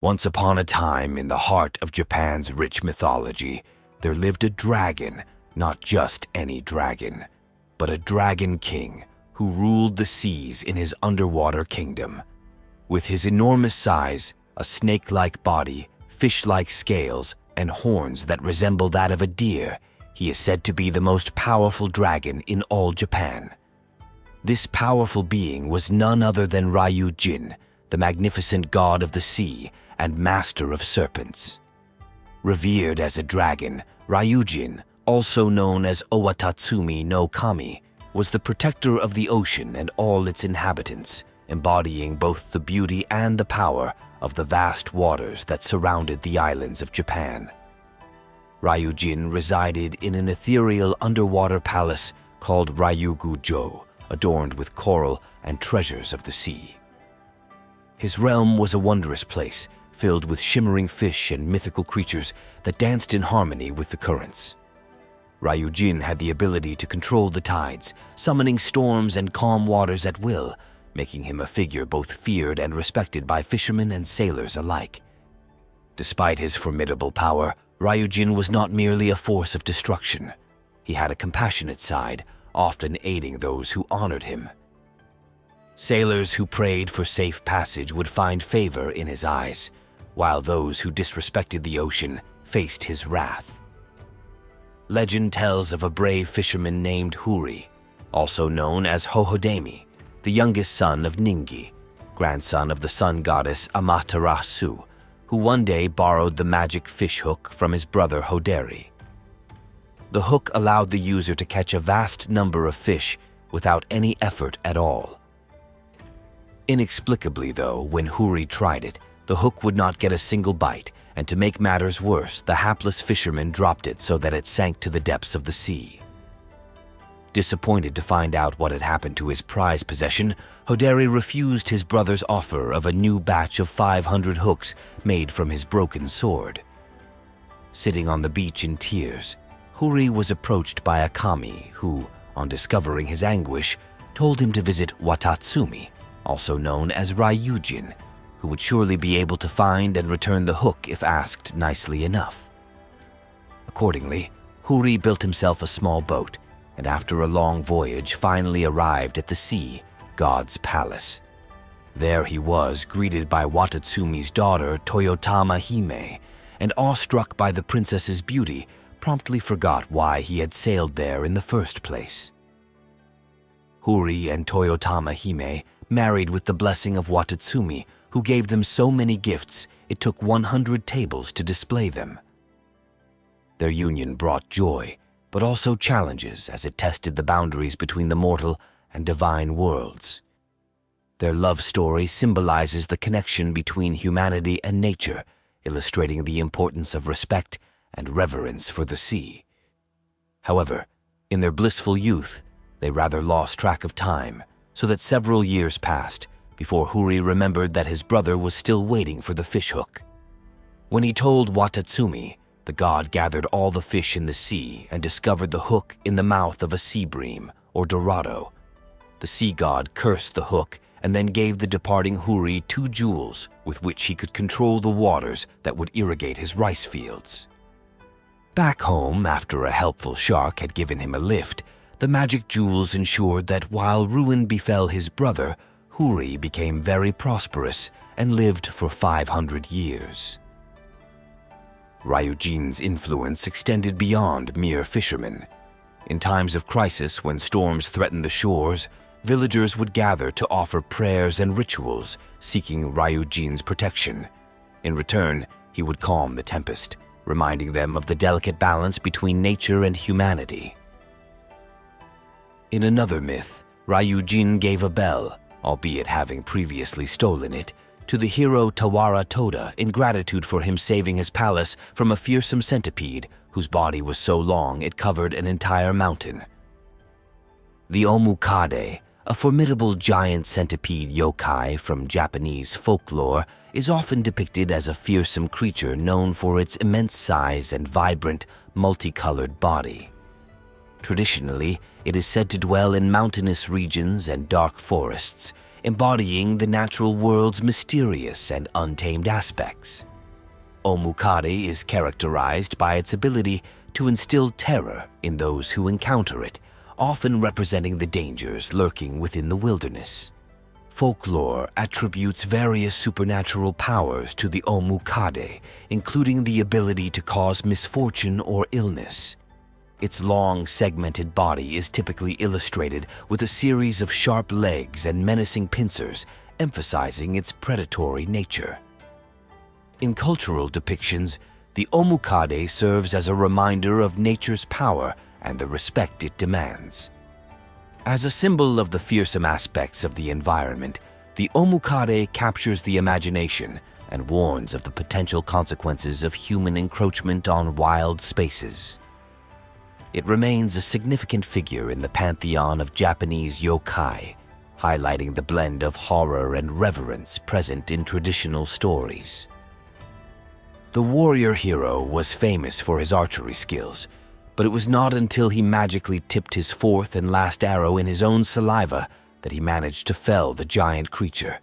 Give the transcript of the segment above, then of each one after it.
Once upon a time, in the heart of Japan's rich mythology, there lived a dragon, not just any dragon, but a dragon king who ruled the seas in his underwater kingdom. With his enormous size, a snake-like body, fish-like scales, and horns that resemble that of a deer, he is said to be the most powerful dragon in all Japan. This powerful being was none other than Ryujin, the magnificent god of the sea and master of serpents. Revered as a dragon, Ryujin, also known as Owatatsumi no Kami, was the protector of the ocean and all its inhabitants, embodying both the beauty and the power of the vast waters that surrounded the islands of Japan. Ryujin resided in an ethereal underwater palace called Ryugu-jo, adorned with coral and treasures of the sea. His realm was a wondrous place, filled with shimmering fish and mythical creatures that danced in harmony with the currents. Ryujin had the ability to control the tides, summoning storms and calm waters at will, making him a figure both feared and respected by fishermen and sailors alike. Despite his formidable power, Ryujin was not merely a force of destruction. He had a compassionate side, often aiding those who honored him. Sailors who prayed for safe passage would find favor in his eyes, while those who disrespected the ocean faced his wrath. Legend tells of a brave fisherman named Huri, also known as Hohodemi, the youngest son of Ningi, grandson of the sun goddess Amaterasu, who one day borrowed the magic fish hook from his brother Hoderi. The hook allowed the user to catch a vast number of fish without any effort at all. Inexplicably, though, when Huri tried it, the hook would not get a single bite, and to make matters worse, the hapless fisherman dropped it so that it sank to the depths of the sea. Disappointed to find out what had happened to his prized possession, Hoderi refused his brother's offer of a new batch of 500 hooks made from his broken sword. Sitting on the beach in tears, Huri was approached by a kami who, on discovering his anguish, told him to visit Watatsumi, also known as Ryujin, who would surely be able to find and return the hook if asked nicely enough. Accordingly, Huri built himself a small boat, and after a long voyage finally arrived at the sea, God's palace. There he was greeted by Watatsumi's daughter Toyotama Hime, and awestruck by the princess's beauty, promptly forgot why he had sailed there in the first place. Huri and Toyotama Hime married with the blessing of Watatsumi, who gave them so many gifts it took 100 tables to display them. Their union brought joy, but also challenges as it tested the boundaries between the mortal and divine worlds. Their love story symbolizes the connection between humanity and nature, illustrating the importance of respect and reverence for the sea. However, in their blissful youth, they rather lost track of time, so that several years passed before Huri remembered that his brother was still waiting for the fishhook. When he told Watatsumi, the god gathered all the fish in the sea and discovered the hook in the mouth of a sea bream, or dorado. The sea god cursed the hook and then gave the departing Huri 2 jewels with which he could control the waters that would irrigate his rice fields. Back home, after a helpful shark had given him a lift, the magic jewels ensured that while ruin befell his brother, Huri became very prosperous and lived for 500 years. Ryujin's influence extended beyond mere fishermen. In times of crisis, when storms threatened the shores, villagers would gather to offer prayers and rituals, seeking Ryujin's protection. In return, he would calm the tempest, reminding them of the delicate balance between nature and humanity. In another myth, Ryujin gave a bell, albeit having previously stolen it, to the hero Tawara Toda in gratitude for him saving his palace from a fearsome centipede whose body was so long it covered an entire mountain. The Omukade, a formidable giant centipede yokai from Japanese folklore, is often depicted as a fearsome creature known for its immense size and vibrant, multicolored body. Traditionally, it is said to dwell in mountainous regions and dark forests, embodying the natural world's mysterious and untamed aspects. Omukade is characterized by its ability to instill terror in those who encounter it, often representing the dangers lurking within the wilderness. Folklore attributes various supernatural powers to the Omukade, including the ability to cause misfortune or illness. Its long, segmented body is typically illustrated with a series of sharp legs and menacing pincers, emphasizing its predatory nature. In cultural depictions, the Omukade serves as a reminder of nature's power and the respect it demands. As a symbol of the fearsome aspects of the environment, the Omukade captures the imagination and warns of the potential consequences of human encroachment on wild spaces. It remains a significant figure in the pantheon of Japanese yokai, highlighting the blend of horror and reverence present in traditional stories. The warrior hero was famous for his archery skills, but it was not until he magically tipped his fourth and last arrow in his own saliva that he managed to fell the giant creature.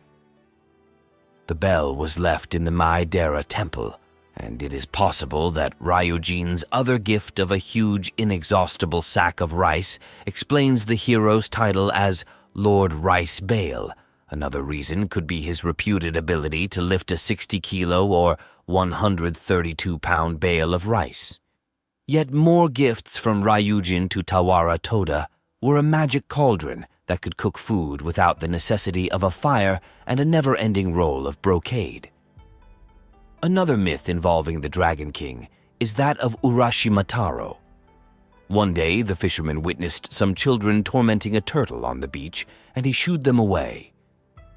The bell was left in the Maedera temple, and it is possible that Ryujin's other gift of a huge, inexhaustible sack of rice explains the hero's title as Lord Rice Bale. Another reason could be his reputed ability to lift a 60-kilo or 132-pound bale of rice. Yet more gifts from Ryujin to Tawara Toda were a magic cauldron that could cook food without the necessity of a fire and a never-ending roll of brocade. Another myth involving the Dragon King is that of Urashimataro. One day, the fisherman witnessed some children tormenting a turtle on the beach, and he shooed them away.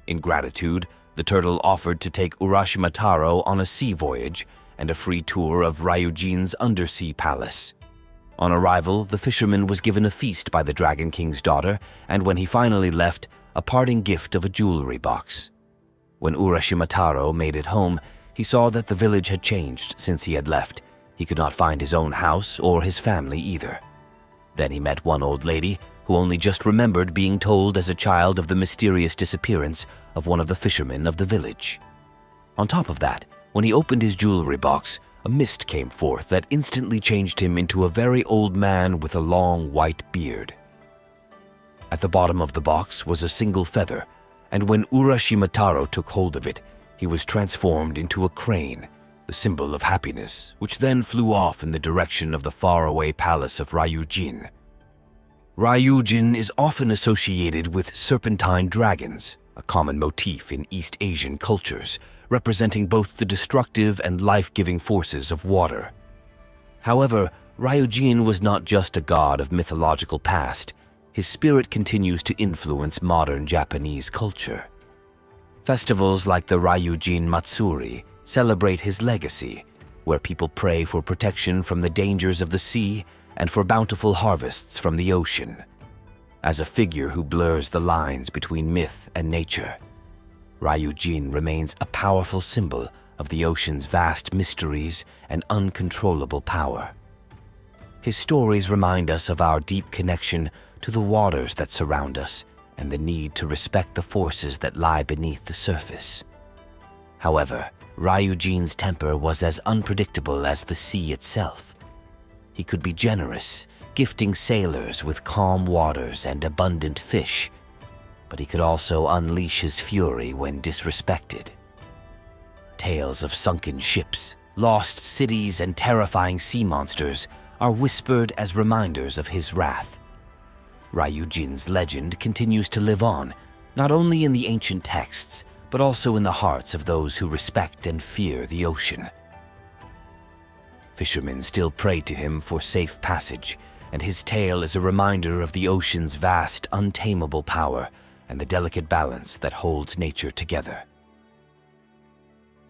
In gratitude, the turtle offered to take Urashimataro on a sea voyage and a free tour of Ryujin's undersea palace. On arrival, the fisherman was given a feast by the Dragon King's daughter, and when he finally left, a parting gift of a jewelry box. When Urashimataro made it home, he saw that the village had changed since he had left. He could not find his own house or his family either. Then he met one old lady who only just remembered being told as a child of the mysterious disappearance of one of the fishermen of the village. On top of that, when he opened his jewelry box, a mist came forth that instantly changed him into a very old man with a long white beard. At the bottom of the box was a single feather, and when Urashimataro took hold of it, he was transformed into a crane, the symbol of happiness, which then flew off in the direction of the faraway palace of Ryujin. Ryujin is often associated with serpentine dragons, a common motif in East Asian cultures, representing both the destructive and life-giving forces of water. However, Ryujin was not just a god of mythological past. His spirit continues to influence modern Japanese culture. Festivals like the Ryujin Matsuri celebrate his legacy, where people pray for protection from the dangers of the sea and for bountiful harvests from the ocean. As a figure who blurs the lines between myth and nature, Ryujin remains a powerful symbol of the ocean's vast mysteries and uncontrollable power. His stories remind us of our deep connection to the waters that surround us and the need to respect the forces that lie beneath the surface. However, Ryujin's temper was as unpredictable as the sea itself. He could be generous, gifting sailors with calm waters and abundant fish, but he could also unleash his fury when disrespected. Tales of sunken ships, lost cities, and terrifying sea monsters are whispered as reminders of his wrath. Ryujin's legend continues to live on, not only in the ancient texts, but also in the hearts of those who respect and fear the ocean. Fishermen still pray to him for safe passage, and his tale is a reminder of the ocean's vast, untamable power and the delicate balance that holds nature together.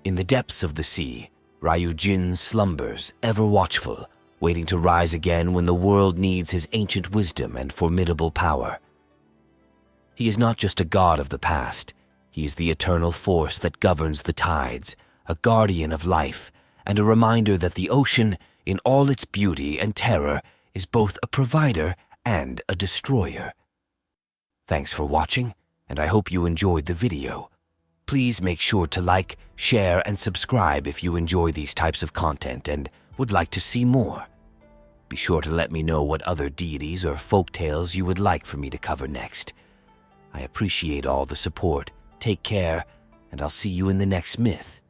In the depths of the sea, Ryujin slumbers, ever watchful, waiting to rise again when the world needs his ancient wisdom and formidable power. He is not just a god of the past. He is the eternal force that governs the tides, a guardian of life, and a reminder that the ocean, in all its beauty and terror, is both a provider and a destroyer. Thanks for watching, and I hope you enjoyed the video. Please make sure to like, share, and subscribe if you enjoy these types of content and would like to see more. Be sure to let me know what other deities or folktales you would like for me to cover next. I appreciate all the support. Take care, and I'll see you in the next myth.